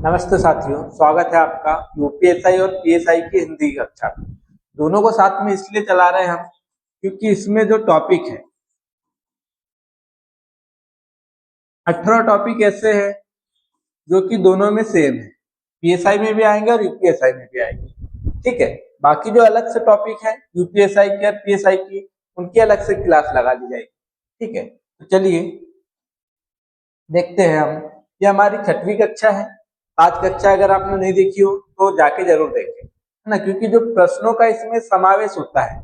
नमस्ते साथियों, स्वागत है आपका यूपीएसआई और पीएसआई की हिंदी कक्षा में। दोनों को साथ में इसलिए चला रहे हैं हम क्योंकि इसमें जो टॉपिक है 18 टॉपिक ऐसे हैं जो कि दोनों में सेम है, पीएसआई में भी आएंगे और यूपीएसआई में भी आएंगे। ठीक है, बाकी जो अलग से टॉपिक है यूपीएसआई की और पीएसआई की, उनकी अलग से क्लास लगा दी जाएगी। ठीक है, तो चलिए देखते हैं हम। ये हमारी 6वीं कक्षा है। आज कक्षा अगर आपने नहीं देखी हो तो जाके जरूर देखें, है ना, क्योंकि जो प्रश्नों का इसमें समावेश होता है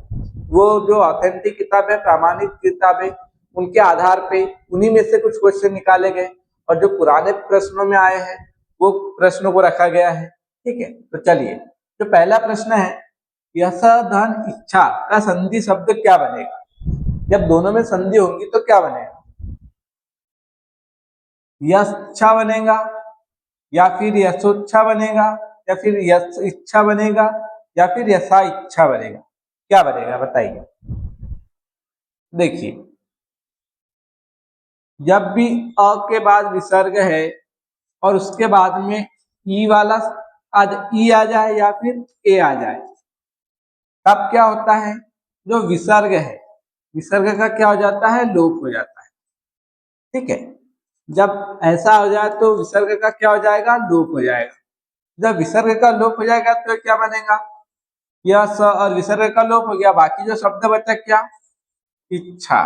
वो जो ऑथेंटिक किताब है, प्रामाणिक किताब है, उनके आधार पे उन्हीं में से कुछ क्वेश्चन निकाले गए और जो पुराने प्रश्नों में आए हैं वो प्रश्नों को रखा गया है। ठीक है, तो चलिए, जो पहला प्रश्न है, यश धन इच्छा का संधि शब्द क्या बनेगा? जब दोनों में संधि होगी तो क्या बनेगा? यच्छा बनेगा, या फिर यशोच्छा बनेगा, या फिर यश इच्छा बनेगा, या फिर यशा इच्छा बनेगा? क्या बनेगा बताइए। देखिए, जब भी अ के बाद विसर्ग है और उसके बाद में ई वाला ई आ जाए या फिर ए आ जाए, तब क्या होता है? जो विसर्ग है, विसर्ग का क्या हो जाता है? लोप हो जाता है। ठीक है, जब ऐसा हो जाए तो विसर्ग का क्या हो जाएगा? लोप हो जाएगा। जब विसर्ग का लोप हो जाएगा तो क्या बनेगा? यह स और विसर्ग का लोप हो गया, बाकी जो शब्द बचा क्या? इच्छा।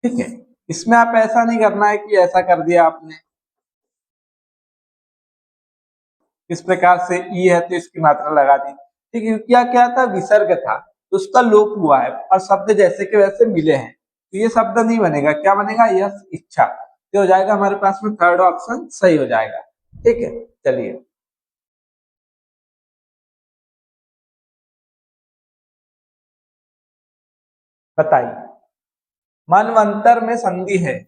ठीक है, इसमें आप ऐसा नहीं करना है कि ऐसा कर दिया आपने, इस प्रकार से ई है तो इसकी मात्रा लगा दी। ठीक है, क्या क्या था? विसर्ग था तो उसका लोप हुआ है और शब्द जैसे के वैसे मिले हैं, तो ये शब्द नहीं बनेगा। क्या बनेगा? यह इच्छा। तो हो जाएगा हमारे पास में थर्ड ऑप्शन सही हो जाएगा। ठीक है, चलिए बताइए, मनवंतर में संधि है,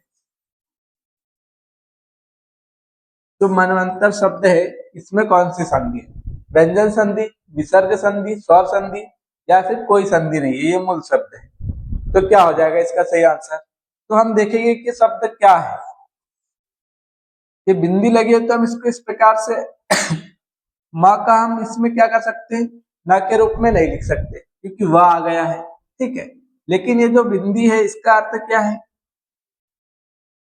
जो मनवंतर शब्द है इसमें कौन सी संधि है? व्यंजन संधि, विसर्ग संधि, स्वर संधि, या फिर कोई संधि नहीं है, ये मूल शब्द है। तो क्या हो जाएगा इसका सही आंसर? तो हम देखेंगे कि शब्द क्या है। ये बिंदी लगी है तो हम इसको इस प्रकार से माँ का हम इसमें क्या कर सकते हैं? न के रूप में नहीं लिख सकते क्योंकि वह आ गया है। ठीक है, लेकिन ये जो बिंदी है इसका अर्थ क्या है?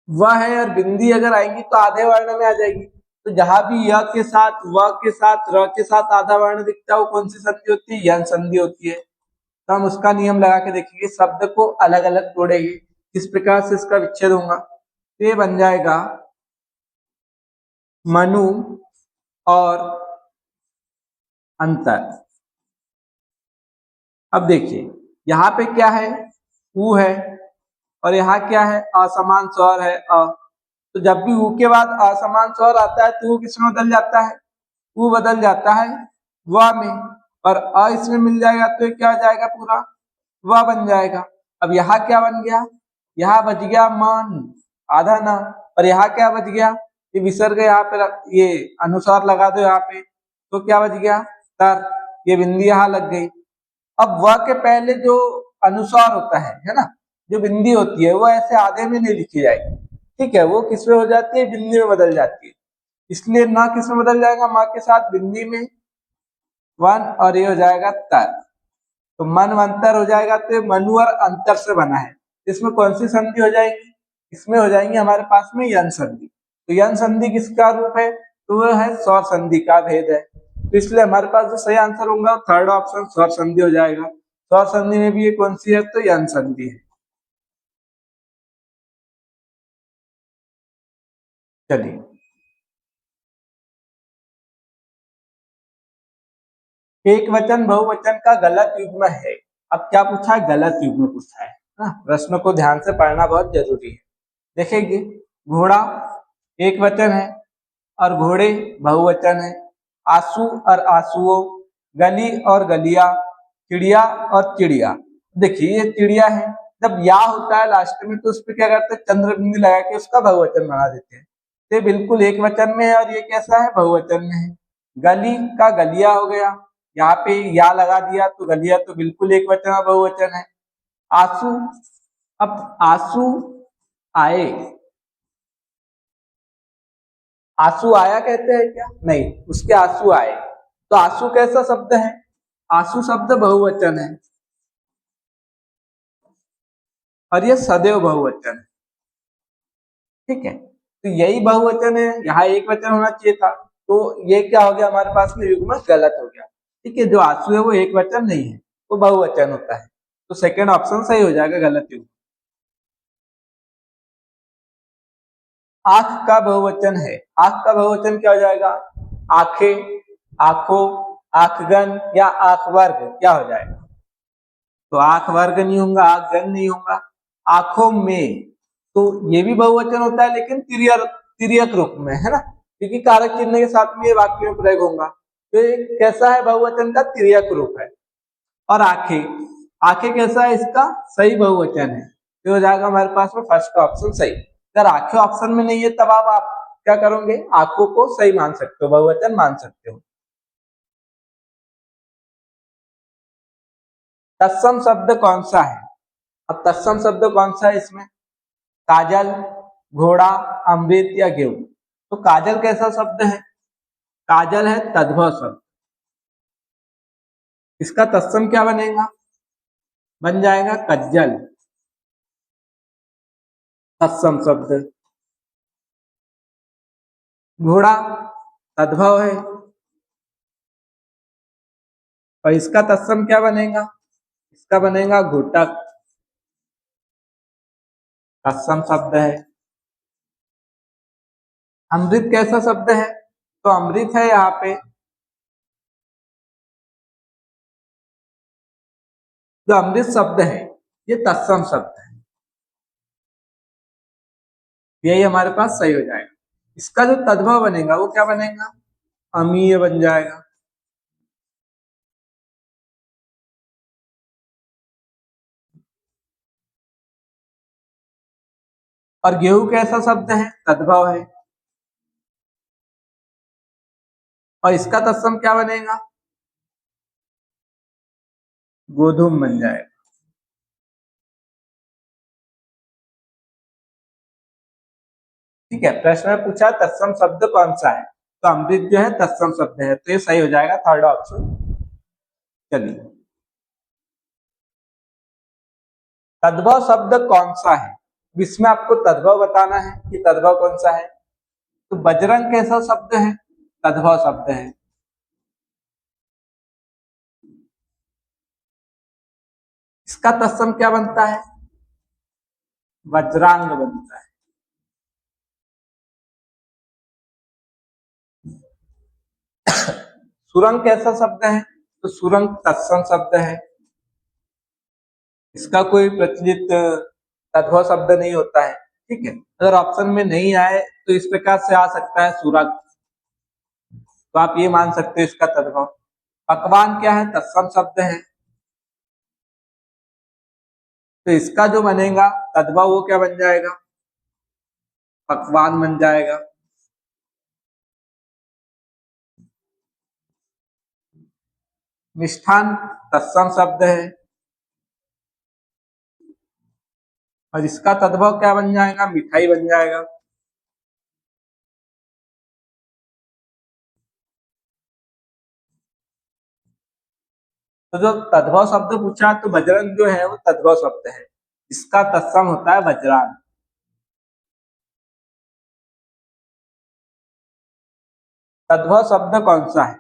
वह है, और बिंदी अगर आएगी तो आधे वर्ण में आ जाएगी। तो जहां भी य के साथ, व के साथ, र के साथ आधा वर्ण दिखता है वो कौन सी संधि होती है? यन संधि होती है। तो हम उसका नियम लगा के देखेंगे, शब्द को अलग अलग तोड़ेंगे, किस प्रकार से इसका विच्छेद होगा। तो ये बन जाएगा मनु और अंतर। अब देखिए, यहाँ पे क्या है? ऊ है, और यहाँ क्या है? असमान स्वर है अ। तो जब भी ऊ के बाद असमान स्वर आता है तो वो किसमें बदल जाता है? ऊ बदल जाता है व में, और अ इसमें मिल जाएगा तो ये क्या हो जाएगा? पूरा व बन जाएगा। अब यहाँ क्या बन गया? यहाँ बच गया मन, आधा ना, और यहाँ क्या बच गया? ये विसर्ग यहाँ पे ये अनुसार लगा दो यहाँ पे, तो क्या बच गया? तर। ये बिंदी यहाँ लग गई। अब व के पहले जो अनुसार होता है ना, जो बिंदी होती है वो ऐसे आधे में नहीं लिखी जाएगी। ठीक है, वो किसमें हो जाती है? बिंदी में बदल जाती है। इसलिए ना किसमें बदल जाएगा? माँ के साथ बिंदी में वन, और ये हो जाएगा तर। तो मनवंतर हो जाएगा, तो ये मनु और अंतर से बना है। इसमें कौन सी संधि हो जाएगी? इसमें हो जाएंगे हमारे पास में यन संधि। तो यन संधि किसका रूप है? तो वो है स्वर संधि का भेद है। तो इसलिए हमारे पास जो सही आंसर होगा वो थर्ड ऑप्शन स्वर संधि हो जाएगा। स्वर संधि में भी ये कौन सी है? तो यन संधि है। चलिए, एक वचन बहुवचन का गलत युग्म है। अब क्या पूछा है? गलत युग्म पूछा है ना। प्रश्न को ध्यान से पढ़ना बहुत जरूरी है। देखेंगे, घोड़ा एक वचन है और घोड़े बहुवचन है। आंसू और आंसुओं, गली और गलिया, चिड़िया और चिड़िया। देखिए, ये चिड़िया है, जब या होता है लास्ट में तो उस पर क्या करते हैं? चंद्र बिंदु लगा के उसका बहुवचन बना देते हैं। तो ये बिल्कुल एक वचन में है और ये कैसा है? बहुवचन में है। गली का गलिया हो गया, यहाँ पे या लगा दिया तो गलिया तो बिल्कुल एक वचन और बहुवचन है। आंसू, अब आंसू आए, आंसू आया कहते हैं क्या? नहीं, उसके आंसू आए। तो आंसू कैसा शब्द है? आंसू शब्द बहुवचन है और ये सदैव बहुवचन है। ठीक है, तो यही बहुवचन है, यहाँ एक वचन होना चाहिए था, तो ये क्या हो गया हमारे पास में, युग्म गलत हो गया। ठीक है, जो आंसू है वो एक वचन नहीं है, वो बहुवचन होता है, तो सेकंड ऑप्शन सही हो जाएगा, गलत युग्म। आंख का बहुवचन है, आंख का बहुवचन क्या हो जाएगा? आंखें, आंखों, आंखगण या आंख वर्ग क्या हो जाएगा? तो आंख वर्ग नहीं होगा, आंख गण नहीं होगा, आंखों में। तो ये भी बहुवचन होता है लेकिन तिर्यक रूप में, है ना, क्योंकि कारक चिन्ह के साथ में ये वाक्य में प्रयोग होगा। तो ये कैसा है बहुवचन का? तिर्यक रूप है। और आंखें, आंखें कैसा है इसका? सही बहुवचन है, तो हो जाएगा हमारे पास में फर्स्ट का ऑप्शन सही। अगर आंखें ऑप्शन में नहीं है तब आप क्या करोगे? आंखों को सही मान सकते हो, बहुवचन मान सकते हो। तत्सम शब्द कौन सा है? अब तत्सम शब्द कौन सा है इसमें? काजल, घोड़ा, अमृत या गेहूं? तो काजल कैसा शब्द है? काजल है तद्भव शब्द, इसका तत्सम क्या बनेगा? बन जाएगा कज्जल, तत्सम शब्द। घोड़ा तद्भव है और इसका तत्सम क्या बनेगा? इसका बनेगा घोटक, तत्सम शब्द है। अमृत कैसा शब्द है? तो अमृत है यहाँ पे, जो अमृत शब्द है ये तत्सम शब्द है, यही हमारे पास सही हो जाएगा। इसका जो तद्भव बनेगा वो क्या बनेगा? अमीय बन जाएगा। और गेहूं कैसा शब्द है? तद्भव है, और इसका तत्सम क्या बनेगा? गोधूम बन जाएगा। ठीक है, प्रश्न में पूछा तत्सम शब्द कौन सा है, तो अमृत जो है तत्सम शब्द है, तो ये सही हो जाएगा, थर्ड ऑप्शन। चलिए, तद्भव शब्द कौन सा है? इसमें आपको तद्भव बताना है कि तद्भव कौन सा है। तो बजरंग कैसा शब्द है? तद्भव शब्द है। इसका तत्सम क्या बनता है? वज्रांग बनता है। सुरंग कैसा शब्द है? तो सुरंग तत्सम शब्द है, इसका कोई प्रचलित तद्भव शब्द नहीं होता है। ठीक है, अगर ऑप्शन में नहीं आए तो इस प्रकार से आ सकता है सुरंग, तो आप ये मान सकते हो इसका तद्भव। पकवान क्या है? तत्सम शब्द है, तो इसका जो बनेगा तद्भव वो क्या बन जाएगा? पकवान बन जाएगा। मिष्ठान तत्सम शब्द है और इसका तद्भव क्या बन जाएगा? मिठाई बन जाएगा। तो जो तद्भव शब्द पूछा तो बजरंग जो है वो तद्भव शब्द है, इसका तत्सम होता है वज्रांग। तद्भव शब्द कौन सा है?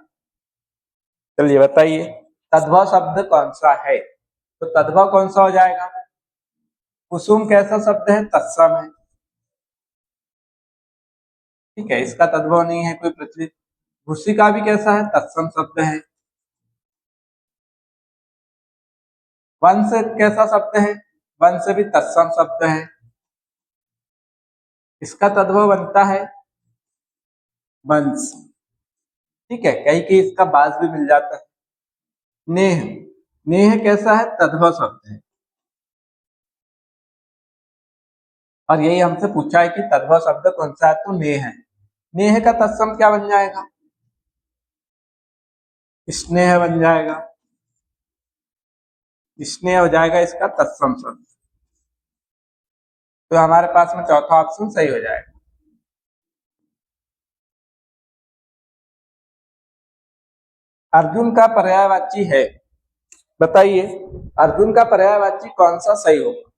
चलिए बताइए, तद्भव शब्द कौन सा है? तो तद्भव कौन सा हो जाएगा? कुसुम कैसा शब्द है? तत्सम है। ठीक है, इसका तद्भव नहीं है कोई प्रचलित। भूसी का भी कैसा है? तत्सम शब्द है। वंश कैसा शब्द है? वंश भी तत्सम शब्द है, इसका तद्भव बनता है वंश। ठीक है, कहीं कहीं इसका बाज भी मिल जाता है। नेह, नेह कैसा है? तद्भव शब्द है, और यही हमसे पूछा है कि तद्भव शब्द कौन सा है, तो नेह है। नेह का तत्सम क्या बन जाएगा? स्नेह बन जाएगा, स्नेह हो जाएगा इसका तत्सम शब्द। तो हमारे पास में चौथा ऑप्शन सही हो जाएगा। अर्जुन का पर्यायवाची है, बताइए अर्जुन का पर्यायवाची कौन सा सही होगा?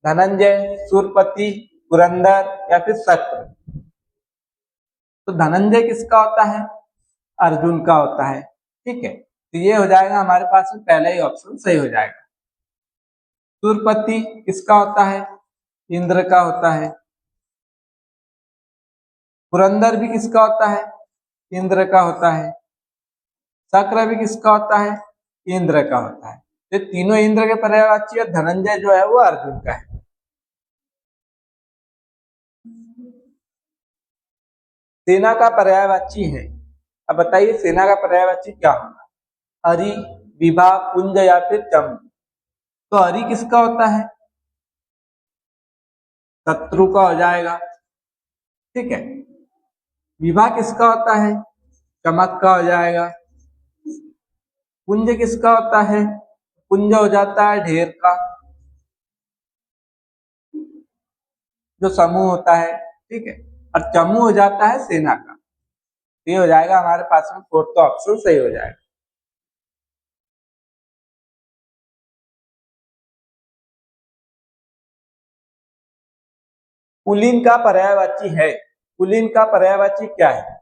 धनंजय, सूरपति, पुरंदर या फिर शक्र? तो धनंजय किसका होता है? अर्जुन का होता है। ठीक है, तो ये हो जाएगा हमारे पास में पहला ही ऑप्शन सही हो जाएगा। सूरपति किसका होता है? इंद्र का होता है। पुरंदर भी किसका होता है? इंद्र का होता है। शक्र भी किसका होता है? इंद्र का होता है। तो तीनों इंद्र के पर्यायवाची है, धनंजय जो है वो अर्जुन का है। सेना का पर्यायवाची है, अब बताइए सेना का पर्यायवाची क्या होगा? हरि, विभा, पुंज या फिर चम? तो हरि किसका होता है? शत्रु का हो जाएगा। ठीक है, विभा किसका होता है? चमक का हो जाएगा। पुंज किसका होता है? पुंज हो जाता है ढेर का, जो समूह होता है। ठीक है, और चमू हो जाता है सेना का। ये हो जाएगा हमारे पास में फोर्थ ऑप्शन सही हो जाएगा। पुलिन का पर्यायवाची है, पुलिन का पर्यायवाची क्या है?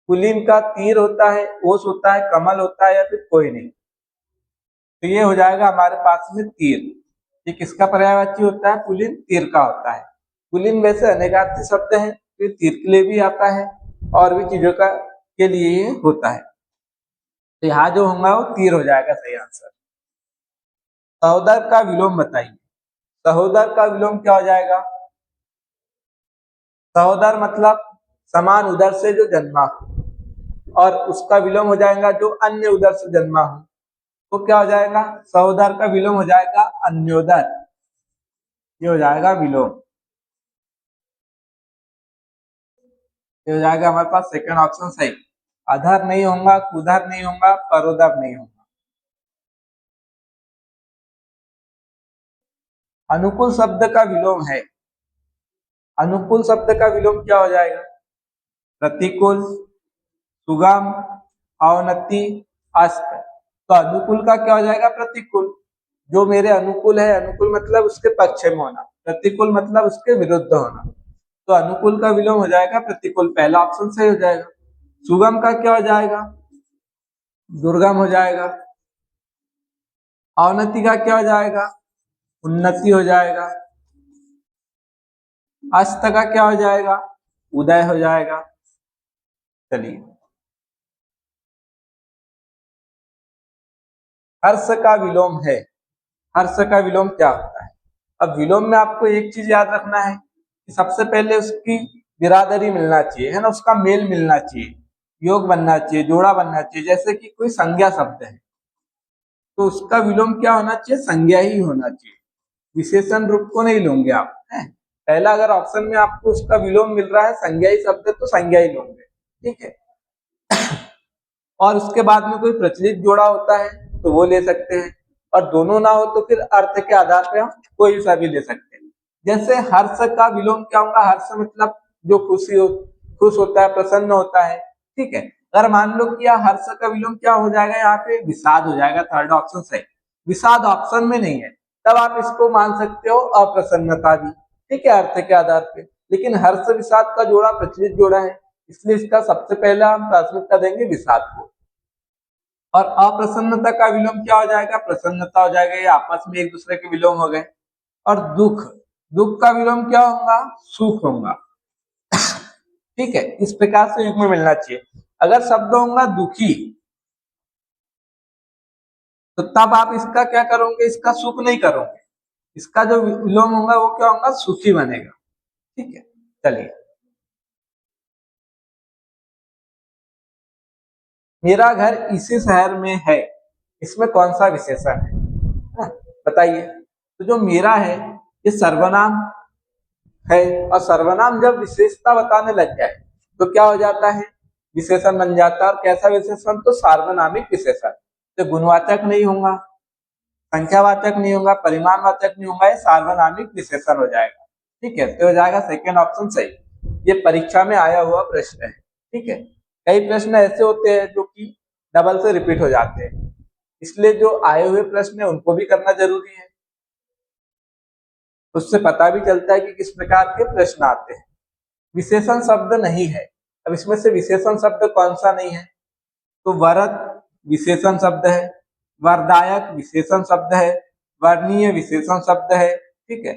पुलिन का तीर होता है, ओस होता है, कमल होता है या फिर कोई नहीं? तो ये हो जाएगा हमारे पास में तीर। ये किसका पर्यायवाची होता है? पुलिन तीर का होता है। पुलिन वैसे अनेकार्थी शब्द है, तो तीर के लिए भी आता है और भी चीजों का के लिए ये होता है। तो यहाँ जो होगा वो तीर हो जाएगा सही आंसर। सहोदर का विलोम बताइए। सहोदर का विलोम क्या हो जाएगा? सहोदर मतलब समान उदर से जो जन्मा हो, और उसका विलोम हो जाएगा जो अन्य उदर से जन्मा हो, तो क्या हो जाएगा? सहोदर का विलोम हो जाएगा अन्योदर। ये हो जाएगा विलोम। ये हो जाएगा हमारे पास सेकंड ऑप्शन सही। अधर नहीं होगा, कुधर नहीं होगा, परोदर नहीं होगा। अनुकूल शब्द का विलोम है, अनुकूल शब्द का विलोम क्या हो जाएगा? प्रतिकूल, सुगम, अवनति, अस्त। तो अनुकूल का क्या हो जाएगा? प्रतिकूल। जो मेरे अनुकूल है, अनुकूल मतलब उसके पक्ष में होना, प्रतिकूल मतलब उसके विरुद्ध होना। तो अनुकूल का विलोम हो जाएगा प्रतिकूल, पहला ऑप्शन सही हो जाएगा। सुगम का क्या हो जाएगा? दुर्गम हो जाएगा। अवनति का क्या हो जाएगा? उन्नति हो जाएगा। अस्त का क्या हो जाएगा? उदय हो जाएगा। चलिए, हर्ष का विलोम है, हर्ष का विलोम क्या होता है? अब विलोम में आपको एक चीज याद रखना है कि सबसे पहले उसकी बिरादरी मिलना चाहिए, है ना, उसका मेल मिलना चाहिए, योग बनना चाहिए, जोड़ा बनना चाहिए। जैसे कि कोई संज्ञा शब्द है तो उसका विलोम क्या होना चाहिए? संज्ञा ही होना चाहिए, विशेषण रूप को नहीं लोगे आप, है? पहला अगर ऑप्शन में आपको उसका विलोम मिल रहा है संज्ञा ही शब्द है तो संज्ञा ही लोगे। ठीक है, और उसके बाद में कोई प्रचलित जोड़ा होता है तो वो ले सकते हैं, और दोनों ना हो तो फिर अर्थ के आधार पे हम कोई सा भी ले सकते हैं। जैसे हर्ष का विलोम क्या होगा? हर्ष मतलब जो खुशी हो, खुश होता है, प्रसन्न होता है। ठीक है, अगर मान लो कि हर्ष का विलोम क्या हो जाएगा? यहाँ पे विषाद हो जाएगा, थर्ड ऑप्शन सही। विषाद ऑप्शन में नहीं है, तब आप इसको मान सकते हो अप्रसन्नता भी। ठीक है, अर्थ के आधार पे। लेकिन हर्ष विषाद का जोड़ा प्रचलित जोड़ा है, इसलिए इसका सबसे पहला हम प्राथमिकता देंगे विषाद को। और अप्रसन्नता का विलोम क्या हो जाएगा? प्रसन्नता हो जाएगा, ये आपस में एक दूसरे के विलोम हो गए। और दुख, दुख का विलोम क्या होगा? सुख होगा। ठीक है, इस प्रकार से युग्म में मिलना चाहिए। अगर शब्द होगा दुखी तो तब आप इसका क्या करोगे? इसका सुख नहीं करोगे, इसका जो विलोम होगा वो क्या होगा? सुखी बनेगा। ठीक है, चलिए, मेरा घर इसी शहर में है, इसमें कौन सा विशेषण है? हाँ, बताइए। तो जो मेरा है ये सर्वनाम है, और सर्वनाम जब विशेषता बताने लग जाए तो क्या हो जाता है? विशेषण बन जाता है। और कैसा विशेषण? तो सार्वनामिक विशेषण। तो गुणवाचक नहीं होगा, संख्यावाचक नहीं होगा, परिमाणवाचक नहीं होगा, ये सार्वनामिक विशेषण हो जाएगा। ठीक है, तो हो जाएगा सेकेंड ऑप्शन सही। ये परीक्षा में आया हुआ प्रश्न है। ठीक है, कई प्रश्न ऐसे होते हैं जो कि डबल से रिपीट हो जाते हैं, इसलिए जो आए हुए प्रश्न है उनको भी करना जरूरी है। उससे पता भी चलता है कि किस प्रकार के प्रश्न आते हैं। विशेषण शब्द नहीं है। अब इसमें से विशेषण शब्द कौन सा नहीं है? तो वरद विशेषण शब्द है, वरदायक विशेषण शब्द है, वर्णीय विशेषण शब्द है, ठीक है।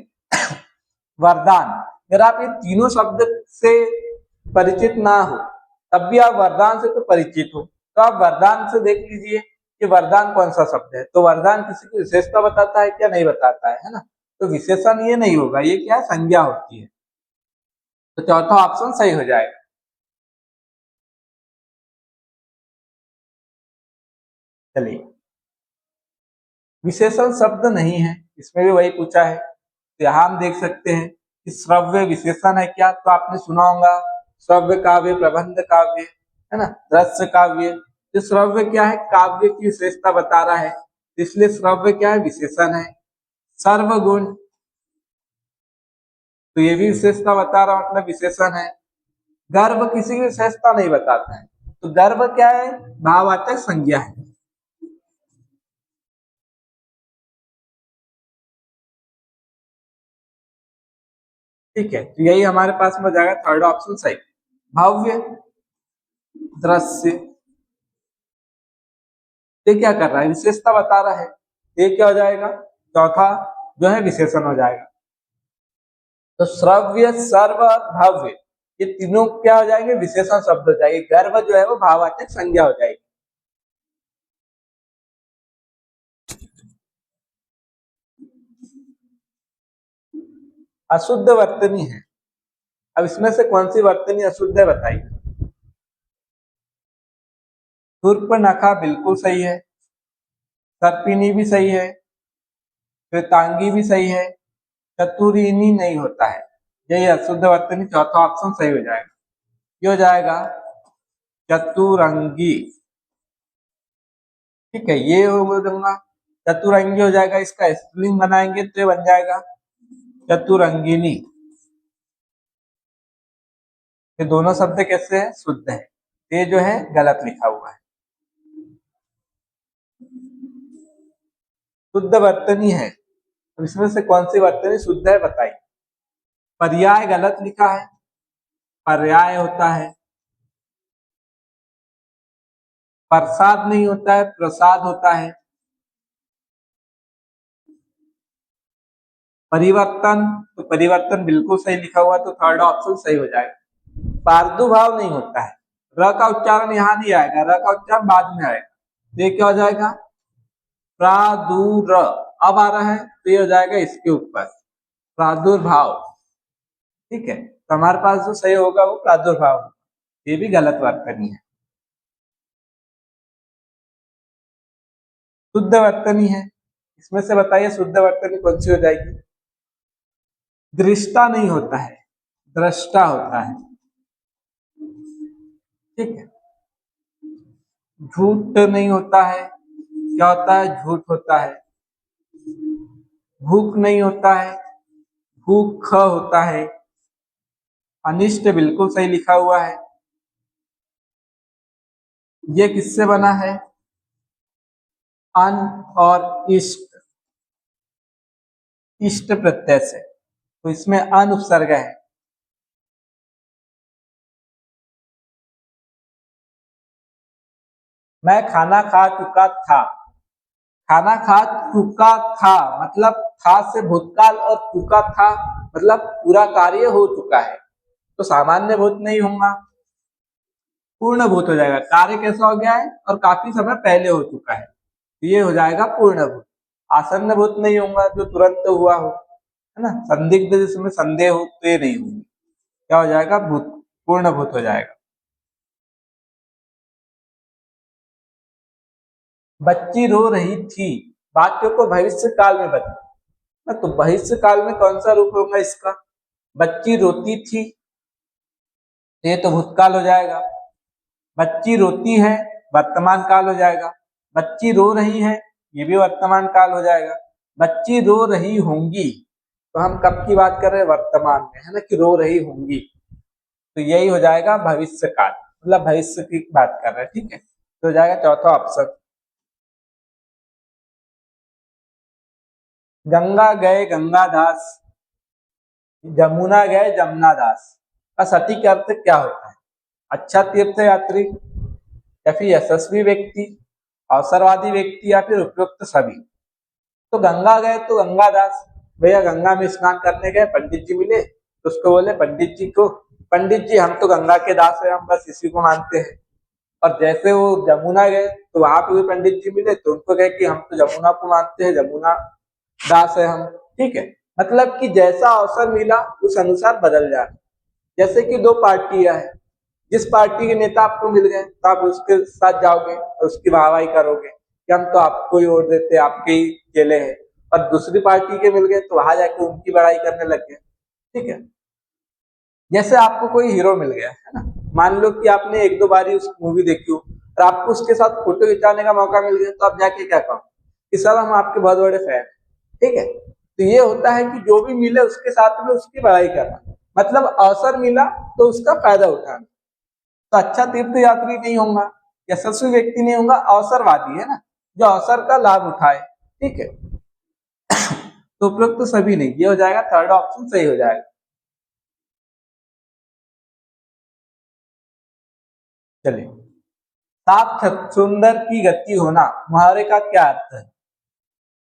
वरदान, अगर आप ये तीनों शब्द से परिचित ना हो तब भी आप वरदान से तो परिचित हो, तो आप वरदान से देख लीजिए कि वरदान कौन सा शब्द है। तो वरदान किसी की विशेषता बताता है क्या? नहीं बताता है ना। तो विशेषण ये नहीं होगा, ये क्या है? संज्ञा होती है। तो चौथा ऑप्शन सही हो जाएगा। चलिए, विशेषण शब्द नहीं है, इसमें भी वही पूछा है। तो यहाँ हम देख सकते हैं कि श्रव्य विशेषण है क्या? तो आपने सुना होगा श्रव्य काव्य, प्रबंध काव्य, है ना, दृश्य काव्य। तो श्रव्य क्या है? काव्य की विशेषता बता रहा है, इसलिए श्रव्य क्या है? विशेषण है। सर्वगुण, तो ये भी विशेषता बता रहा, मतलब विशेषण है। गर्व किसी की विशेषता नहीं बताता है, तो गर्व क्या है? भाववाचक संज्ञा है। ठीक है, तो यही हमारे पास में हो जाएगा थर्ड ऑप्शन सही। भव्य, दृश्य, ये क्या कर रहा है? विशेषता बता रहा है, ये क्या हो जाएगा? चौथा जो है विशेषण हो जाएगा। तो श्रव्य, सर्व, भव्य, ये तीनों क्या हो जाएंगे? विशेषण शब्द हो जाएंगे। गर्व जो है वो भाववाचक संज्ञा हो जाएगी। अशुद्ध वर्तनी है। अब इसमें से कौन सी वर्तनी अशुद्ध है बताइए? शूर्पणखा बिल्कुल सही है, सर्पिणी भी सही है, श्वेतांगी भी सही है, चतुरिनी नहीं होता है, यही अशुद्ध वर्तनी। चौथा ऑप्शन सही हो जाएगा। ये हो जाएगा चतुरंगी। ठीक है, ये हो दूंगा, चतुरंगी हो जाएगा। इसका स्पेलिंग बनाएंगे तो ये बन जाएगा चतुरंगिनी। ये दोनों शब्द कैसे है? शुद्ध है। ये जो है गलत लिखा हुआ है। शुद्ध वर्तनी है, तो इसमें से कौन सी वर्तनी शुद्ध है बताइए? पर्याय गलत लिखा है, पर्याय होता है। प्रसाद नहीं होता है, प्रसाद होता है। परिवर्तन, तो परिवर्तन बिल्कुल सही लिखा हुआ, तो थर्ड ऑप्शन सही हो जाएगा। प्रादुर्भाव नहीं होता है, र का उच्चारण यहाँ नहीं आएगा, र का उच्चारण बाद में आएगा। तो ये क्या हो जाएगा? प्रादुर, अब आ रहा है तो ये हो जाएगा इसके ऊपर प्रादुर्भाव। ठीक है, तो हमारे पास जो सही होगा वो प्रादुर्भाव, ये भी गलत वर्तनी है। शुद्ध वर्तनी है, इसमें से बताइए शुद्ध वर्तनी कौन सी हो जाएगी? दृष्टा नहीं होता है, दृष्टा होता है। ठीक है, झूठ नहीं होता है, क्या होता है? झूठ होता है। भूख नहीं होता है, भूख होता है। अनिष्ट बिल्कुल सही लिखा हुआ है। ये किससे बना है? अन और इष्ट, इष्ट प्रत्यय से, तो इसमें अन उपसर्ग है। मैं खाना खा चुका था। खाना खा चुका था मतलब था से भूतकाल, और चुका था मतलब पूरा कार्य हो चुका है, तो सामान्य भूत नहीं होगा, पूर्ण भूत हो जाएगा। कार्य कैसा हो गया है और काफी समय पहले हो चुका है, तो ये हो जाएगा पूर्ण भूत। आसन्न भूत नहीं होगा जो तुरंत हुआ हो, है ना। संदिग्ध जिसमें संदेह हो तो ये नहीं होगी, क्या हो जाएगा? भूत, पूर्ण भूत हो जाएगा। बच्ची रो रही थी, वाक्य को भविष्य काल में बदलो, तो भविष्य काल में कौन सा रूप होगा इसका? बच्ची रोती थी, ये तो भूतकाल हो जाएगा। बच्ची रोती है, वर्तमान काल हो जाएगा। बच्ची रो रही है, ये भी वर्तमान काल हो जाएगा। बच्ची रो रही होंगी, तो हम कब की बात कर रहे हैं? वर्तमान में, है ना, कि रो रही होंगी, तो यही हो जाएगा भविष्य काल। मतलब भविष्य की बात कर रहे हैं, ठीक है। तो हो जाएगा चौथा ऑप्शन। गंगा गए गंगादास, जमुना गए जमुना दास का सटीक अर्थ क्या होता है? अच्छा तीर्थ यात्री, या फिर यशस्वी व्यक्ति, अवसरवादी व्यक्ति, या फिर उपयुक्त सभी। तो गंगा गए तो गंगादास, भैया गंगा में स्नान करने गए, पंडित जी मिले तो उसको बोले पंडित जी को, पंडित जी हम तो गंगा के दास है, हम बस इसी को मानते हैं। और जैसे वो जमुना गए तो वहां पे भी पंडित जी मिले तो उनको कहे कि हम तो जमुना को मानते हैं, जमुना दास है हम, ठीक है। मतलब कि जैसा अवसर मिला उस अनुसार बदल जाए। जैसे कि दो पार्टियां हैं, जिस पार्टी के नेता आपको मिल गए तो आप उसके साथ जाओगे और उसकी वाहवाही करोगे कि हम तो आपको ही वोट देते, आपके ही चेले हैं। और दूसरी पार्टी के मिल गए तो वहां जाके उनकी बड़ाई करने लग गए, ठीक है। जैसे आपको कोई हीरो मिल गया है ना, मान लो कि आपने एक दो बारी उस मूवी देखी हो और आपको उसके साथ फोटो खिंचाने का मौका मिल गया तो आप जाके क्या कहो कि सर हम आपके बहुत बड़े फैन, ठीक है। तो ये होता है कि जो भी मिले उसके साथ में उसकी बड़ाई करना, मतलब अवसर मिला तो उसका फायदा उठाना। तो अच्छा तीर्थ यात्री नहीं होगा, यशस्वी व्यक्ति नहीं होगा, अवसरवादी है ना, जो अवसर का लाभ उठाए, ठीक है। तो उपरोक्त तो सभी नहीं, ये हो जाएगा थर्ड ऑप्शन सही हो जाएगा। चलिए, सात सुंदर की गति होना मुहावरे का क्या अर्थ है?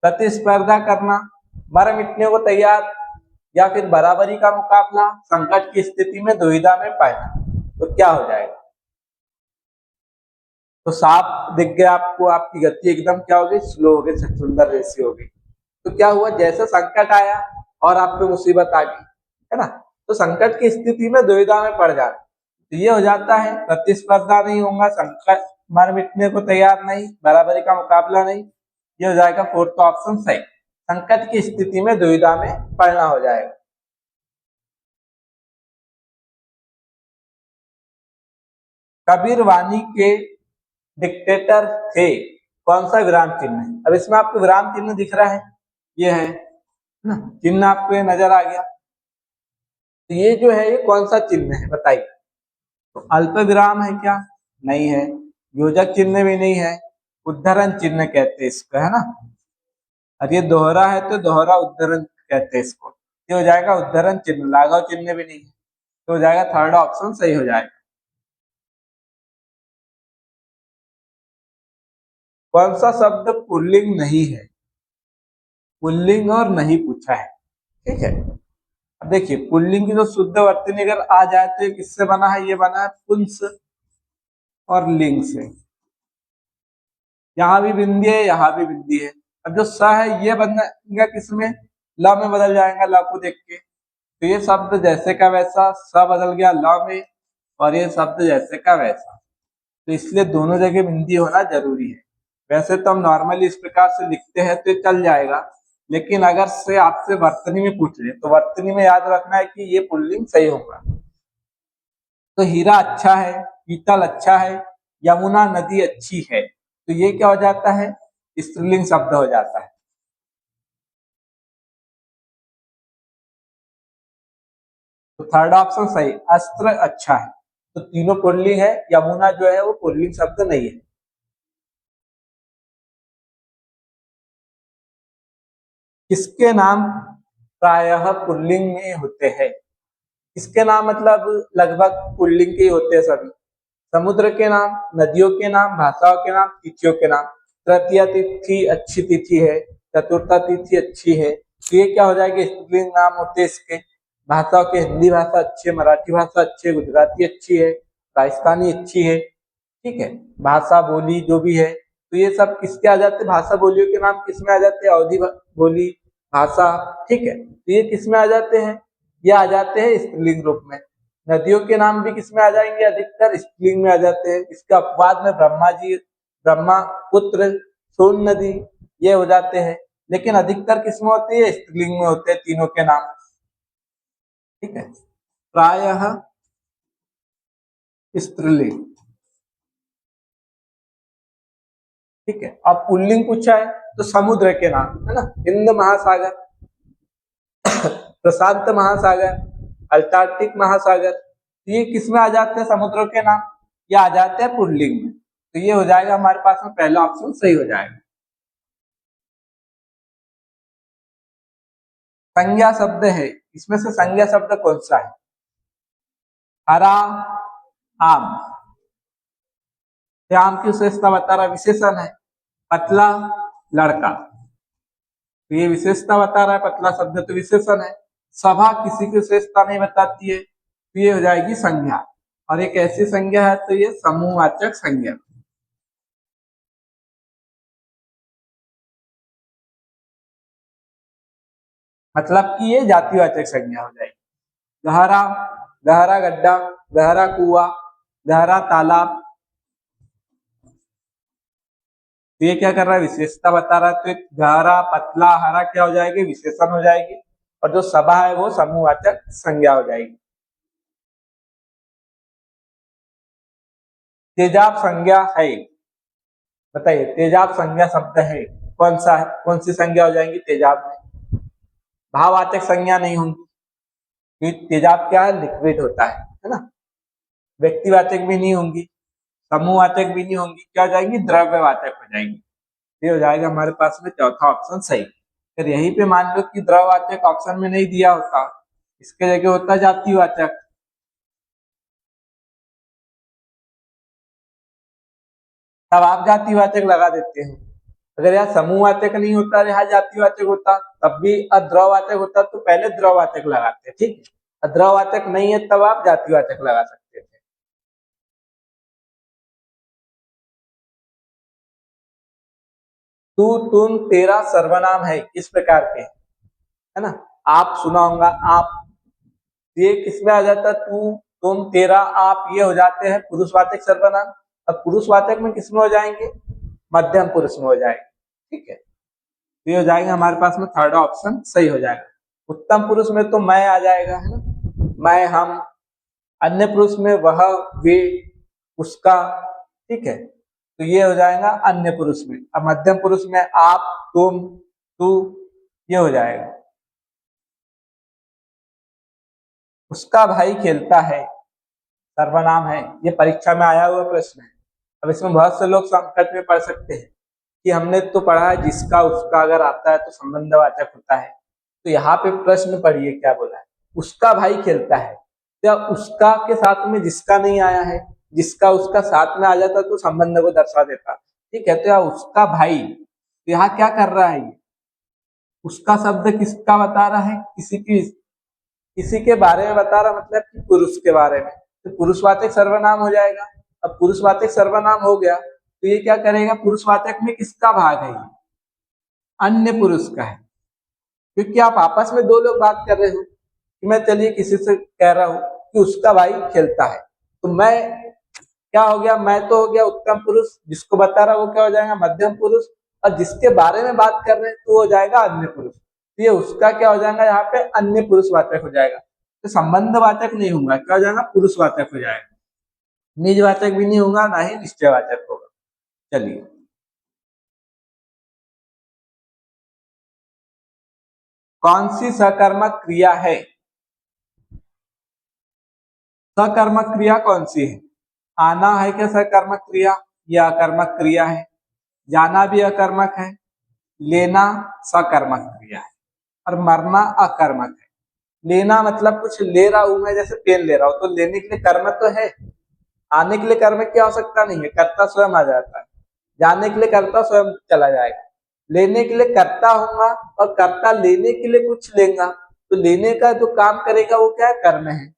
प्रतिस्पर्धा करना, मर मिटने को तैयार, या फिर बराबरी का मुकाबला, संकट की स्थिति में दुविधा में पड़ना। तो क्या हो जाएगा? तो साफ दिख गया आपको, आपकी गति एकदम क्या हो गई, स्लो हो गई, सुंदर जैसी हो गई। तो क्या हुआ, जैसे संकट आया और आप पे मुसीबत आ गई, है ना, तो संकट की स्थिति में दुविधा में पड़ जाए तो ये हो जाता है प्रतिस्पर्धा नहीं होगा, संकट मर मिटने को तैयार नहीं, बराबरी का मुकाबला नहीं। ये हो जाएगा फोर्थ ऑप्शन सही, संकट की स्थिति में दुविधा में पड़ना हो जाएगा। कबीर वाणी के डिक्टेटर थे, कौन सा विराम चिन्ह है? अब इसमें आपको विराम चिन्ह दिख रहा है, ये है ना, चिन्ह आपको ये नजर आ गया। तो ये जो है ये कौन सा चिन्ह है बताइए? तो अल्प विराम है क्या? नहीं है। योजक चिन्ह भी नहीं है। उद्धरण चिन्ह कहते हैं इसको, है ना। और ये दोहरा है तो दोहरा उद्धरण कहते हैं इसको। ये हो जाएगा उद्धरण चिन्ह, लाघव चिन्ह भी नहीं है। तो हो जाएगा थर्ड ऑप्शन सही हो जाएगा। कौन सा शब्द पुल्लिंग नहीं है? पुल्लिंग और नहीं पूछा है, ठीक है। अब देखिए पुल्लिंग की जो शुद्ध वर्तनी अगर आ जाए तो ये किससे बना है? ये बना है पुंस और लिंग से। यहाँ भी बिंदी है, यहाँ भी बिंदी है। अब जो स है ये बनेगा किसमें? ल में बदल जाएगा, ल को देख के। तो ये शब्द जैसे का वैसा, स बदल गया ल में, और ये शब्द जैसे का वैसा। तो इसलिए दोनों जगह बिंदी होना जरूरी है। वैसे तो हम नॉर्मली इस प्रकार से लिखते हैं तो ये चल जाएगा, लेकिन अगर से आपसे वर्तनी में पूछ ले तो वर्तनी में याद रखना है कि ये पुल्लिंग सही होगा। तो हीरा अच्छा है, पीतल अच्छा है, यमुना नदी अच्छी है, तो ये क्या हो जाता है? स्त्रीलिंग शब्द हो जाता है। तो थर्ड ऑप्शन सही, अस्त्र अच्छा है। तो तीनों पुल्लिंग है, यमुना जो है वो पुल्लिंग शब्द नहीं है। किसके नाम प्रायः पुल्लिंग में होते हैं? किसके नाम मतलब लगभग पुल्लिंग के ही होते हैं सभी। समुद्र के नाम, नदियों के नाम, भाषाओं के नाम, तिथियों के नाम। तृतीया तिथि अच्छी तिथि है, चतुर्था तिथि अच्छी है, तो ये क्या हो जाएगा? स्त्रीलिंग नाम होते हैं इसके। भाषाओं के, हिंदी भाषा अच्छी है, मराठी भाषा अच्छी है, गुजराती अच्छी है, राजस्थानी अच्छी है, ठीक है। भाषा बोली जो भी है, तो ये सब किसके आ जाते हैं? भाषा बोलियों के नाम किसमें आ जाते हैं? अवधि बोली, भाषा, ठीक है। तो ये किसमें आ जाते हैं? ये आ जाते हैं स्त्रीलिंग रूप में। नदियों के नाम भी किसमें आ जाएंगे? अधिकतर स्त्रीलिंग में आ जाते हैं। इसके अपवाद में ब्रह्मा जी, ब्रह्मा पुत्र, सोन नदी, ये हो जाते हैं। लेकिन अधिकतर किसमें होते हैं? स्त्रीलिंग में होते हैं तीनों के नाम, ठीक है। प्रायः स्त्रीलिंग, ठीक है। अब पुल्लिंग पूछा है तो समुद्र के नाम, है ना, हिंद महासागर, प्रशांत महासागर, अंटार्कटिक महासागर, ये किसमें आ जाते हैं? समुद्रों के नाम। ये आ जाते हैं पुल्लिंग में। तो ये हो जाएगा हमारे पास में पहला ऑप्शन सही हो जाएगा। संज्ञा शब्द है, इसमें से संज्ञा शब्द कौन सा है? हरा आम, आम की विशेषता बता रहा, विशेषण है। पतला लड़का, तो ये विशेषता बता रहा है, पतला शब्द तो विशेषण है। सभा किसी की विशेषता नहीं बताती है, तो ये हो जाएगी संज्ञा। और एक ऐसी संज्ञा है तो ये समूहवाचक संज्ञा। मतलब कि ये जातिवाचक संज्ञा हो जाएगी। गहरा, गहरा गड्ढा, गहरा कुआं, गहरा तालाब, तो ये क्या कर रहा है? विशेषता बता रहा है। तो एक गहरा, पतला, हरा क्या हो जाएगी? विशेषण हो जाएगी। और जो सभा है वो समूहवाचक संज्ञा हो जाएगी। तेजाब संज्ञा है, बताइए तेजाब संज्ञा शब्द है, कौन सा है? कौन सी संज्ञा हो जाएंगी तेजाब में? भाववाचक संज्ञा नहीं होंगी, क्योंकि तेजाब क्या है? लिक्विड होता है ना। व्यक्तिवाचक भी नहीं होंगी, समूहवाचक भी नहीं होंगी, क्या हो जाएंगी? द्रव्यवाचक हो जाएंगी। ये हो जाएगा हमारे पास में चौथा ऑप्शन सही। फिर यहीं पे मान लो कि द्रव्यवाचक ऑप्शन में नहीं दिया होता, इसके जगह होता जातिवाचक, तब आप जातिवाचक लगा देते हो। अगर यहाँ समूहवाचक नहीं होता, यहाँ जातिवाचक होता, तब भी अद्रववाचक होता तो पहले द्रववाचक लगाते, ठीक है। अद्रववाचक नहीं है तब आप जातिवाचक लगा सकते थे। तू तुम तेरा सर्वनाम है किस प्रकार के, है ना? आप सुना होगा, आप, ये किसमें आ जाता? तू तुम तेरा आप, ये हो जाते हैं पुरुषवाचक सर्वनाम। अब पुरुषवाचक में किसमें हो जाएंगे? मध्यम पुरुष में हो जाएंगे, ठीक है। तो ये हो जाएगा हमारे पास में थर्ड ऑप्शन सही हो जाएगा। उत्तम पुरुष में तो मैं आ जाएगा, है ना, मैं, हम। अन्य पुरुष में वह, वे, उसका, ठीक है। तो ये हो जाएगा अन्य पुरुष में। अब मध्यम पुरुष में आप, तुम, तू, ये हो जाएगा। उसका भाई खेलता है सर्वनाम है, ये परीक्षा में आया हुआ प्रश्न है। अब इसमें बहुत से लोग संकट में पड़ सकते हैं कि हमने तो पढ़ा है जिसका उसका अगर आता है तो संबंधवाचक होता है। तो यहाँ पे प्रश्न पढ़िए क्या बोला है, उसका भाई खेलता है। क्या उसका के साथ में जिसका नहीं आया है? जिसका उसका साथ में आ जाता तो संबंध को दर्शा देता, ठीक है। तो यहाँ उसका भाई, तो यहाँ क्या कर रहा है? ये उसका शब्द किसका बता रहा है? किसी के बारे में बता रहा, मतलब कि पुरुष के बारे में, तो पुरुषवाचक सर्वनाम हो जाएगा। अब पुरुषवाचक सर्वनाम हो गया तो ये क्या करेगा? पुरुषवाचक में किसका भाग है? ये अन्य पुरुष का है, क्योंकि आप आपस में दो लोग बात कर रहे हो कि मैं चलिए किसी से कह रहा हूं कि उसका भाई खेलता है, तो मैं क्या हो गया? मैं तो हो गया उत्तम पुरुष, जिसको बता रहा वो क्या हो जाएगा? मध्यम पुरुष। और जिसके बारे में बात कर रहे हैं तो वो हो जाएगा अन्य पुरुष। तो ये उसका क्या हो जाएगा? यहाँ पे अन्य पुरुषवाचक हो जाएगा। तो संबंधवाचक नहीं होगा, क्या हो जाएगा? पुरुषवाचक हो जाएगा। निजवाचक भी नहीं होगा, ना ही निश्चयवाचक होगा। चलिए, कौन सी सकर्मक क्रिया है? सकर्मक क्रिया कौन सी है? आना है क्या सकर्मक क्रिया? यह अकर्मक क्रिया है। जाना भी अकर्मक है। लेना सकर्मक क्रिया है। और मरना अकर्मक है। लेना मतलब कुछ ले रहा हूं मैं, जैसे पेन ले रहा हूं, तो लेने के लिए कर्म तो है। आने के लिए कर्म की आवश्यकता नहीं है, कर्ता स्वयं आ जाता है। जाने के लिए कर्ता स्वयं चला जाएगा। लेने के लिए कर्ता होगा, और कर्ता लेने के लिए कुछ लेगा, तो लेने का जो काम करेगा वो क्या है? कर्म है।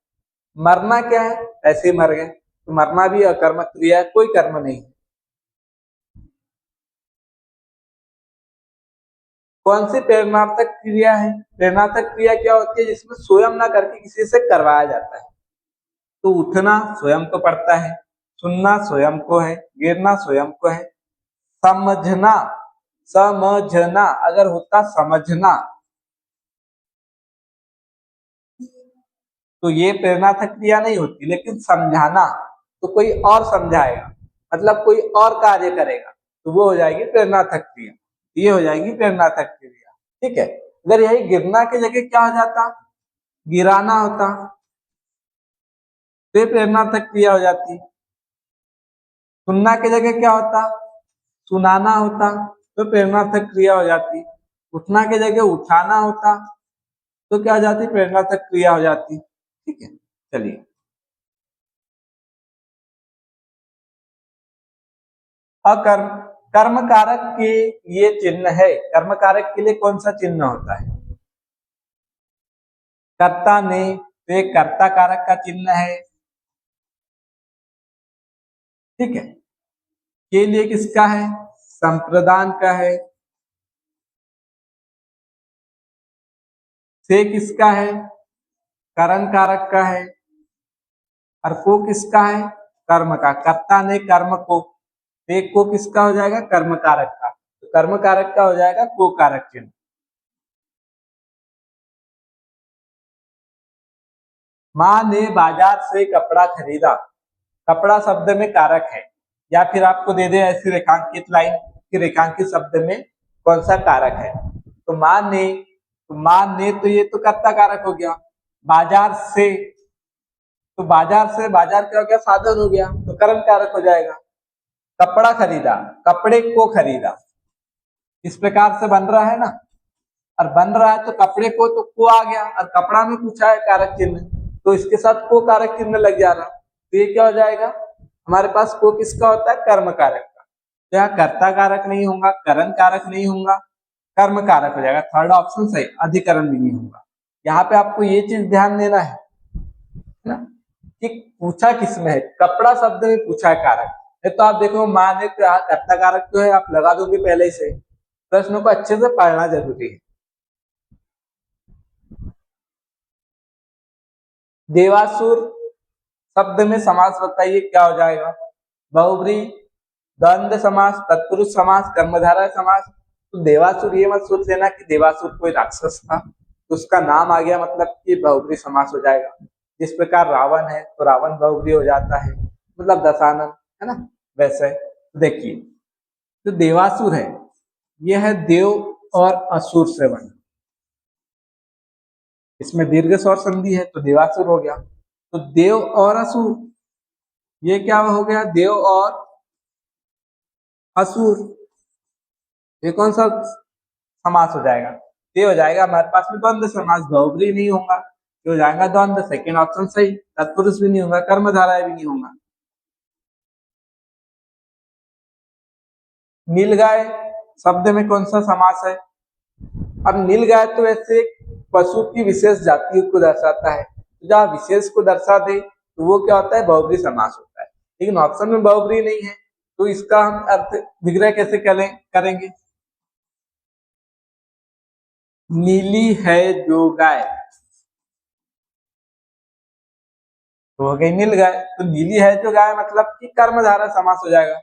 मरना क्या है? ऐसे ही मर गए, तो मरना भी अकर्मक क्रिया है, कोई कर्म नहीं। कौन सी प्रेरणार्थक क्रिया है? प्रेरणार्थक क्रिया क्या होती है? जिसमें स्वयं ना करके किसी से करवाया जाता है। तो उठना स्वयं को पड़ता है, सुनना स्वयं को है, गिरना स्वयं को है। समझना, समझना अगर होता समझना, तो ये प्रेरणार्थक क्रिया नहीं होती। लेकिन समझाना, तो कोई और समझाएगा, मतलब कोई और कार्य करेगा, तो वो हो जाएगी प्रेरणार्थक क्रिया। ये हो जाएगी प्रेरणार्थक क्रिया, ठीक है। अगर यही गिरना की जगह क्या हो जाता? गिराना होता, तो ये प्रेरणार्थक क्रिया हो जाती। सुनना की जगह क्या होता, सुनाना होता, तो प्रेरणार्थक क्रिया हो जाती। उठना की जगह उठाना होता, तो क्या हो जाती, प्रेरणार्थक क्रिया हो जाती। ठीक है, चलिए। अकर्म, कर्म कारक के लिए चिन्ह है, कर्म कारक के लिए कौन सा चिन्ह होता है? कर्ता ने, तो एक कर्ता कारक का चिन्ह है। ठीक है, के लिए किसका है? संप्रदान का है। से किसका है? करण कारक का है। और को किसका है? कर्म का। कर्ता ने कर्म को, ते को किसका हो जाएगा? कर्म कारक का। तो कर्म कारक का हो जाएगा को कारक चिन्ह। माँ ने बाजार से कपड़ा खरीदा, कपड़ा शब्द में कारक है, या फिर आपको दे दे ऐसी रेखांकित लाइन कि रेखांकित शब्द में कौन सा कारक है। तो माँ ने, तो माँ ने, तो ये तो कर्ता कारक हो गया। बाजार से, तो बाजार से, बाजार क्या हो गया? साधन हो गया, तो कर्म कारक हो जाएगा। कपड़ा खरीदा, कपड़े को खरीदा, इस प्रकार से बन रहा है ना। और बन रहा है तो कपड़े को आ गया, और कपड़ा में पूछा है कारक चिन्ह, तो इसके साथ को कारक चिन्ह लग जा रहा। तो ये क्या हो जाएगा हमारे पास? को किसका होता है? कर्म कारक का। तो यहाँ कर्ता कारक नहीं होगा, करण कारक नहीं होगा, कर्म कारक हो जाएगा। थर्ड ऑप्शन सही, अधिकरण भी नहीं होगा। यहाँ पे आपको ये चीज ध्यान देना है ना कि पूछा किसमें है, कपड़ा शब्द में पूछा है कारक। नहीं तो आप देखो माँ ने, तो यहाँ कर्ता कारक तो है, आप लगा दोगे पहले से। प्रश्नों को अच्छे से पढ़ना जरूरी है। देवासुर शब्द में समास बताइए क्या हो जाएगा? बहुब्री, द्वंद्व समास, तत्पुरुष समास, कर्मधारय समास। तो देवासुर ये मत सोच लेना कि देवासुर कोई राक्षस था, तो उसका नाम आ गया मतलब कि बहुब्री समास हो जाएगा। जिस प्रकार रावण है तो रावण बहुब्री हो जाता है, मतलब दशानन, है ना। वैसे तो देखिए, जो देवासुर है यह है देव और असुर से बना, इसमें दीर्घ स्वर संधि है तो देवासुर हो गया। तो देव और असुर, ये क्या हो गया? देव और असुर, ये कौन सा समास हो जाएगा? ये हो जाएगा हमारे पास में द्वंद्व समास। बहुब्री नहीं होगा, ये हो जाएगा द्वंद्व। सेकेंड ऑप्शन सही। तत्पुरुष भी नहीं होगा, कर्मधारय भी नहीं होगा। नीलगाय शब्द में कौन सा समास है? अब नीलगाय तो ऐसे पशु की विशेष जाति को दर्शाता है, तो जहाँ विशेष को दर्शा दे तो वो क्या होता है? बहुब्री समास होता है। लेकिन ऑप्शन में बहुब्री नहीं है, तो इसका हम अर्थ विग्रह कैसे करेंगे? नीली है जो गाय, तो हो गई नील गाय। तो नीली है जो गाय मतलब कि कर्मधारय समास हो जाएगा।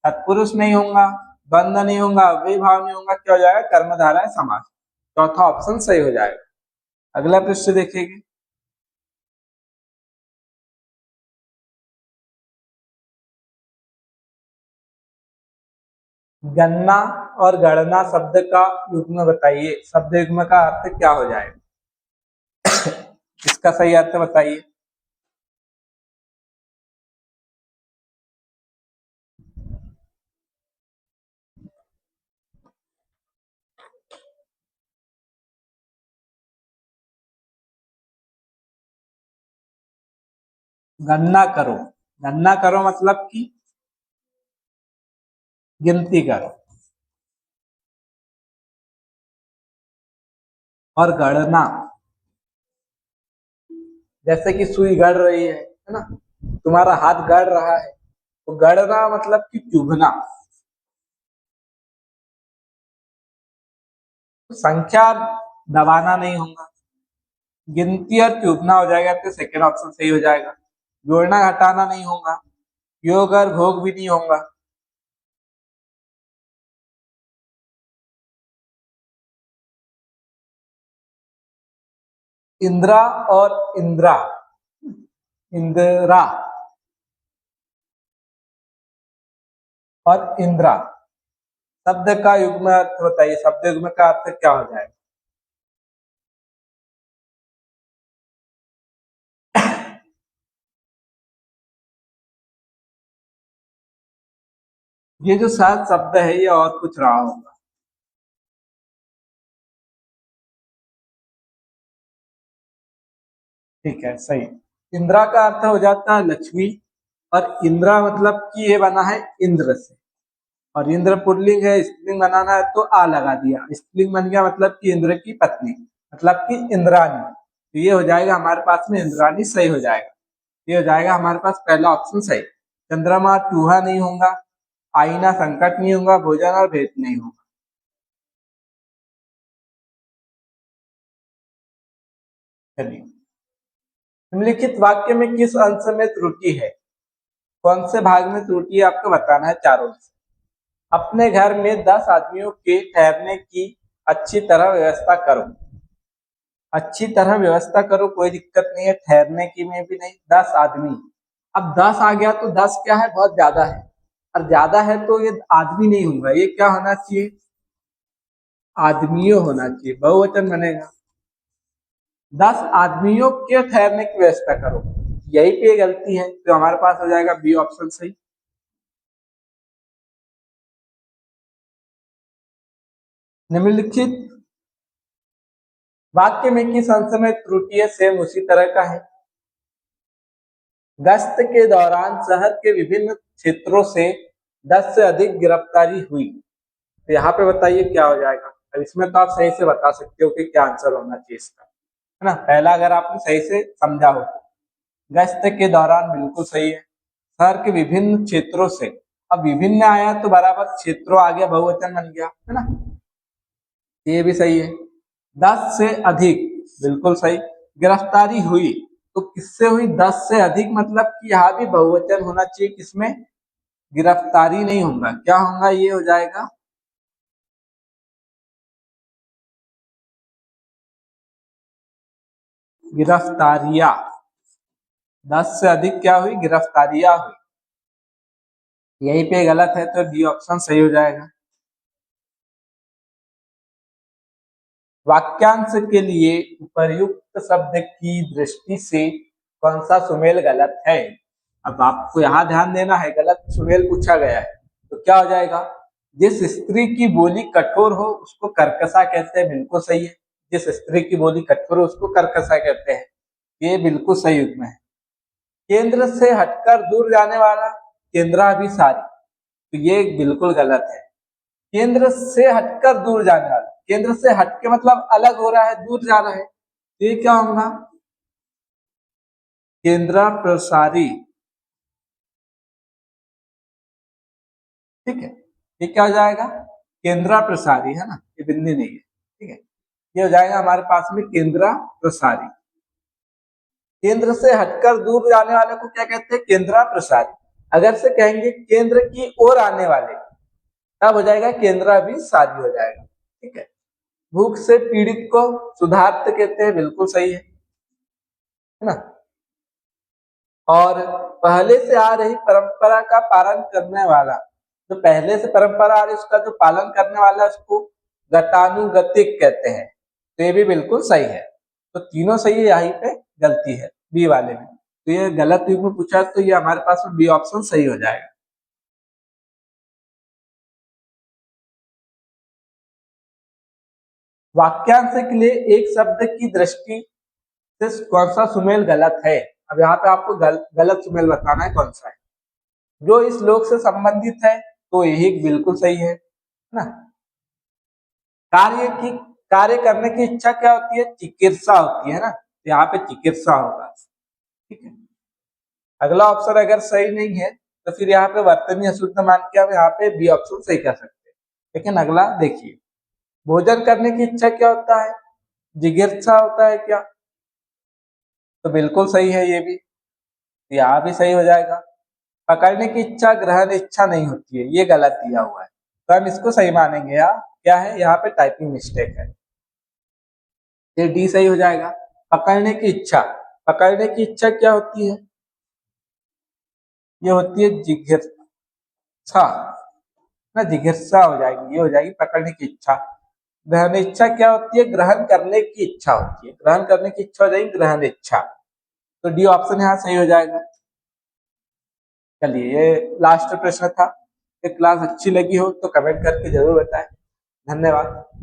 तत्पुरुष नहीं होगा, द्वंद्व नहीं होगा, अव्ययी भाव नहीं होगा, क्या हो जाएगा? कर्मधारय समास। चौथा ऑप्शन सही हो जाएगा। अगला प्रश्न देखिएगा। गन्ना और गणना शब्द का युग्म बताइए, शब्द युग्म का अर्थ क्या हो जाएगा? इसका सही अर्थ बताइए। गणना करो, गणना करो मतलब कि गिनती करो। और गणना, जैसे कि सुई गड़ रही है ना, तुम्हारा हाथ गड़ रहा है, तो गड़ना मतलब कि चुभना। संख्या दबाना नहीं होगा, गिनती और चूकना हो जाएगा, तो सेकेंड ऑप्शन सही हो जाएगा। जोड़ना घटाना नहीं होगा, योग और भोग भी नहीं होगा। इंद्रा और इंद्रा, इंदिरा और इंद्रा शब्द का युग्म अर्थ बताइए, शब्द युग्म का अर्थ क्या हो जाएगा? ये जो सात शब्द है ये और कुछ रहा होगा। ठीक है, सही। इंदिरा का अर्थ हो जाता है लक्ष्मी, और इंदिरा मतलब कि ये बना है इंद्र से, और इंद्र पुल्लिंग है, स्त्रीलिंग बनाना है तो आ लगा दिया, स्त्रीलिंग बन गया, मतलब कि इंद्र की पत्नी, मतलब कि इंद्रानी। तो ये हो जाएगा हमारे पास में इंद्रानी सही हो जाएगा। ये हो जाएगा हमारे पास पहला ऑप्शन सही। चंद्रमा चूहा नहीं होगा, आईना संकट नहीं होगा, भोजन और भेद नहीं होगा। चलिए, निम्नलिखित वाक्य में किस अंश में त्रुटि है? कौन से भाग में त्रुटि है आपको बताना है चारों में से। अपने घर में 10 आदमियों के ठहरने की अच्छी तरह व्यवस्था करो। अच्छी तरह व्यवस्था करो, कोई दिक्कत नहीं है, ठहरने की में भी नहीं। 10 आदमी, अब 10 आ गया तो 10 क्या है, बहुत ज्यादा है, और ज्यादा है तो ये आदमी नहीं होगा, ये क्या होना चाहिए, आदमियों होना चाहिए, बहुवचन बनेगा। 10 आदमियों के ठहरने की व्यवस्था करो, यही पे गलती है, तो हमारे पास हो जाएगा बी ऑप्शन सही। निम्नलिखित वाक्य में किस अंश में त्रुटि है, सेम उसी तरह का है। गश्त के दौरान शहर के विभिन्न क्षेत्रों से 10 से अधिक गिरफ्तारी हुई। तो यहाँ पे बताइए क्या हो जाएगा। अब इसमें तो आप सही से बता सकते हो कि क्या आंसर होना चाहिए इसका, है ना। पहला अगर आपने सही से समझा हो तो गश्त के दौरान बिल्कुल सही है। शहर के विभिन्न क्षेत्रों से, अब विभिन्न आया तो बराबर क्षेत्रों आ गया, बहुवचन बन गया, है ना, ये भी सही है। 10 से अधिक बिल्कुल सही। गिरफ्तारी हुई तो किससे हुई, 10 से अधिक, मतलब कि यहाँ भी बहुवचन होना चाहिए, किसमें, गिरफ्तारी नहीं होगा, क्या होगा, ये हो जाएगा गिरफ्तारियां। 10 से अधिक क्या हुई, गिरफ्तारियां हुई। यहीं पे गलत है तो डी ऑप्शन सही हो जाएगा। वाक्यांश के लिए उपर्युक्त शब्द की दृष्टि से कौन सा सुमेल गलत है। अब आपको यहाँ ध्यान देना है, गलत सुमेल पूछा गया है तो क्या हो जाएगा। जिस स्त्री की बोली कठोर हो उसको कर्कशा कहते हैं, बिल्कुल सही है। जिस स्त्री की बोली कठोर हो उसको कर्कशा कहते हैं, ये बिल्कुल सही युग्म है। केंद्र से हटकर दूर जाने वाला, केंद्राभिसारी, तो ये बिल्कुल गलत है। केंद्र से हटकर दूर जाने वाला, केंद्र से हटके मतलब अलग हो रहा है, दूर जा रहा है, तो ये क्या होगा, केंद्र प्रसारी। ठीक है, ये क्या हो जाएगा, केंद्र प्रसारी, है ना, ये बिंदी नहीं है। ठीक है, ये हो जाएगा हमारे पास में केंद्र प्रसारी। केंद्र से हटकर दूर जाने वाले को क्या कहते हैं, केंद्र प्रसारी। अगर से कहेंगे केंद्र की ओर आने वाले, तब हो जाएगा केंद्राभिसारी हो जाएगा। ठीक है। भूख से पीड़ित को सुधार्थ कहते हैं, बिल्कुल सही है ना। और पहले से आ रही परंपरा का पालन करने वाला, जो पहले से परंपरा आ रही उसका जो पालन करने वाला उसको गतानुगतिक कहते हैं, तो ये भी बिल्कुल सही है। तो तीनों सही है, यहीं पे गलती है बी वाले में, तो ये गलत युग में पूछा तो ये हमारे पास में बी ऑप्शन सही हो जाएगा। वाक्यांश के लिए एक शब्द की दृष्टि से कौन सा सुमेल गलत है। अब यहाँ पे आपको गलत सुमेल बताना है कौन सा है। जो इस लोक से संबंधित है तो यही बिल्कुल सही है ना। कार्य की, कार्य करने की इच्छा क्या होती है, चिकित्सा होती है ना, तो यहाँ पे चिकित्सा होगा। ठीक है। अगला ऑप्शन अगर सही नहीं है तो फिर यहाँ पे वर्तनी अशुद्ध मान के आप यहाँ पे बी ऑप्शन सही कर सकते हैं। लेकिन अगला देखिए, भोजन करने की इच्छा क्या होता है, जिज्ञासा होता है क्या, तो बिल्कुल सही है ये भी, यहाँ भी सही हो जाएगा। पकड़ने की इच्छा ग्रहण इच्छा नहीं होती है, ये गलत दिया हुआ है, तो हम इसको सही मानेंगे। यहाँ क्या है, यहाँ पे टाइपिंग मिस्टेक है, ये डी सही हो जाएगा। पकड़ने की इच्छा, पकड़ने की इच्छा क्या होती है, ये होती है जिज्ञासा ना, जिज्ञासा हो जाएगी, ये हो जाएगी पकड़ने की इच्छा। ग्रहण इच्छा क्या होती है, ग्रहण करने की इच्छा होती है, ग्रहण करने की इच्छा हो जाएगी ग्रहण इच्छा, तो डी ऑप्शन यहाँ सही हो जाएगा। चलिए, ये लास्ट प्रश्न था। ये क्लास अच्छी लगी हो तो कमेंट करके जरूर बताएं। धन्यवाद।